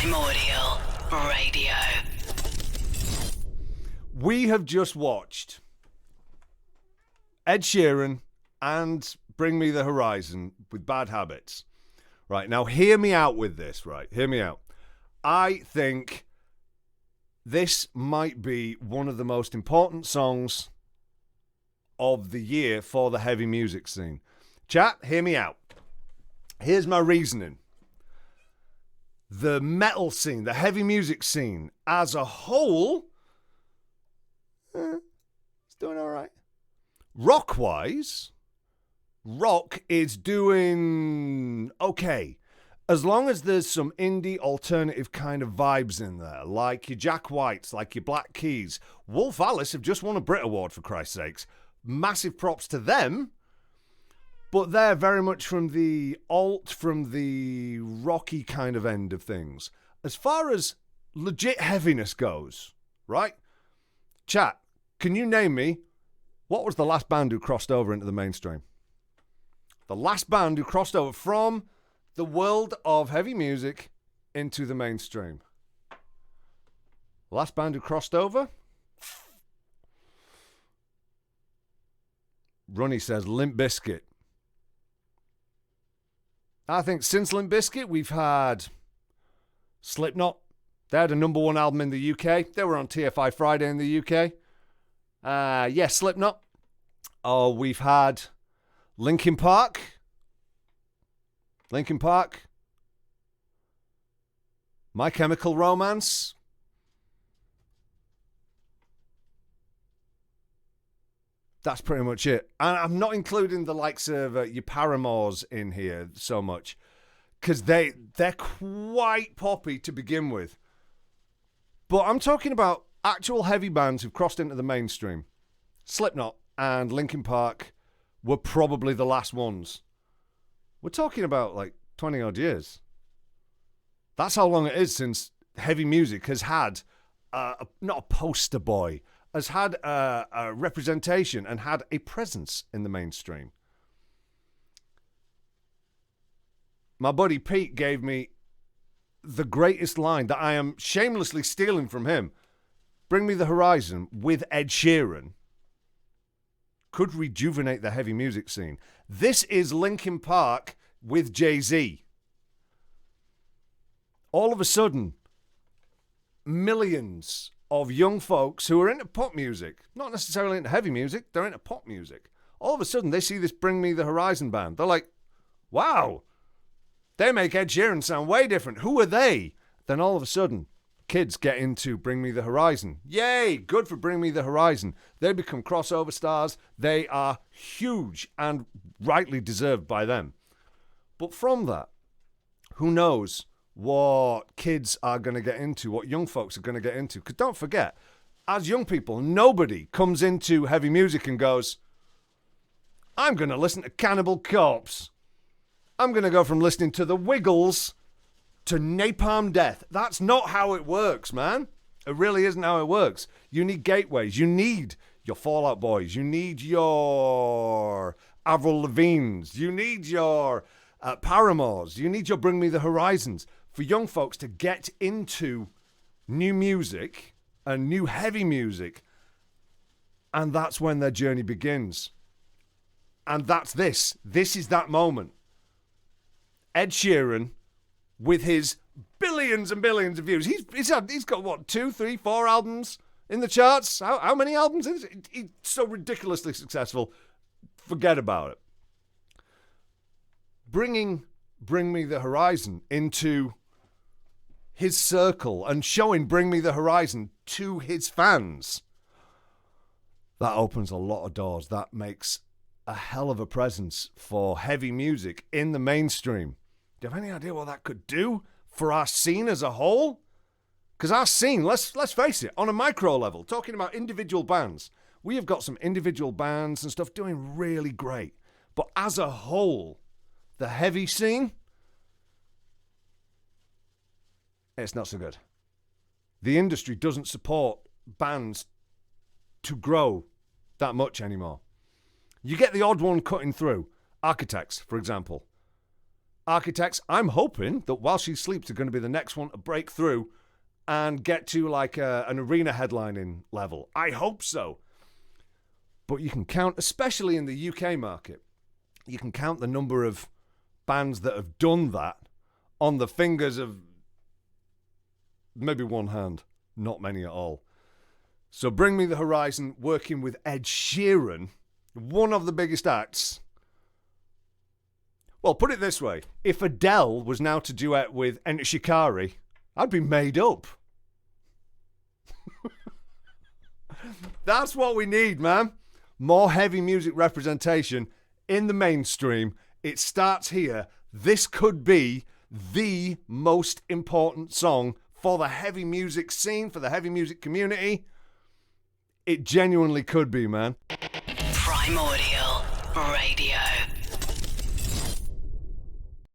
Primordial Radio. We have just watched Ed Sheeran and Bring Me the Horizon with Bad Habits. Right, now hear me out with this, right? Hear me out. I think this might be one of the most important songs of the year for the heavy music scene. Chat, hear me out. Here's my reasoning. The metal scene, the heavy music scene as a whole, it's doing all right. Rock-wise, rock is doing okay. As long as there's some indie alternative kind of vibes in there, like your Jack Whites, like your Black Keys. Wolf Alice have just won a Brit Award, for Christ's sakes. Massive props to them. But they're very much from the alt, from the rocky kind of end of things. As far as legit heaviness goes, right? Chat, can you name me what was the last band who crossed over into the mainstream? The last band who crossed over from the world of heavy music into the mainstream. Last band who crossed over? Runny says Limp Bizkit. I think since Limp Bizkit, we've had Slipknot. They had a number one album in the UK. They were on TFI Friday in the UK. Yes, Slipknot. Oh, we've had Linkin Park. My Chemical Romance. That's pretty much it. And I'm not including the likes of your Paramores in here so much, because they're quite poppy to begin with. But I'm talking about actual heavy bands who've crossed into the mainstream. Slipknot and Linkin Park were probably the last ones. We're talking about like 20 odd years. That's how long it is since heavy music has had, not a poster boy, has had a representation and had a presence in the mainstream. My buddy Pete gave me the greatest line that I am shamelessly stealing from him. Bring Me the Horizon with Ed Sheeran could rejuvenate the heavy music scene. This is Linkin Park with Jay-Z. All of a sudden, millions of young folks who are into pop music, not necessarily into heavy music, they're into pop music. All of a sudden, they see this Bring Me the Horizon band. They're like, wow, they make Ed Sheeran sound way different. Who are they? Then all of a sudden, kids get into Bring Me the Horizon. Yay, good for Bring Me the Horizon. They become crossover stars. They are huge and rightly deserved by them. But from that, who knows what kids are going to get into, what young folks are going to get into. Because don't forget, as young people, nobody comes into heavy music and goes, I'm going to listen to Cannibal Corpse. I'm going to go from listening to The Wiggles to Napalm Death. That's not how it works, man. It really isn't how it works. You need gateways. You need your Fall Out Boys. You need your Avril Lavignes. You need your Paramores. You need your Bring Me the Horizons. For young folks to get into new music and new heavy music, and that's when their journey begins. And that's this. This is that moment. Ed Sheeran, with his billions and billions of views, he's got what, 2, 3, 4 albums in the charts? How many albums? He's so ridiculously successful. Forget about it. Bring Me the Horizon into his circle and showing Bring Me the Horizon to his fans, that opens a lot of doors. That makes a hell of a presence for heavy music in the mainstream. Do you have any idea what that could do for our scene as a whole? Because our scene, let's face it, on a micro level, talking about individual bands, we have got some individual bands and stuff doing really great. But as a whole, the heavy scene, it's not so good. The industry doesn't support bands to grow that much anymore. You get the odd one cutting through. Architects, for example. Architects, I'm hoping that While She Sleeps are going to be the next one to break through and get to like an arena headlining level. I hope so. But you can count, especially in the UK market, you can count the number of bands that have done that on the fingers of maybe one hand. Not many at all. So Bring Me the Horizon, working with Ed Sheeran, one of the biggest acts. Well, put it this way. If Adele was now to duet with Shikari, I'd be made up. That's what we need, man. More heavy music representation in the mainstream. It starts here. This could be the most important song for the heavy music scene, for the heavy music community. It genuinely could be, man. Primordial Radio.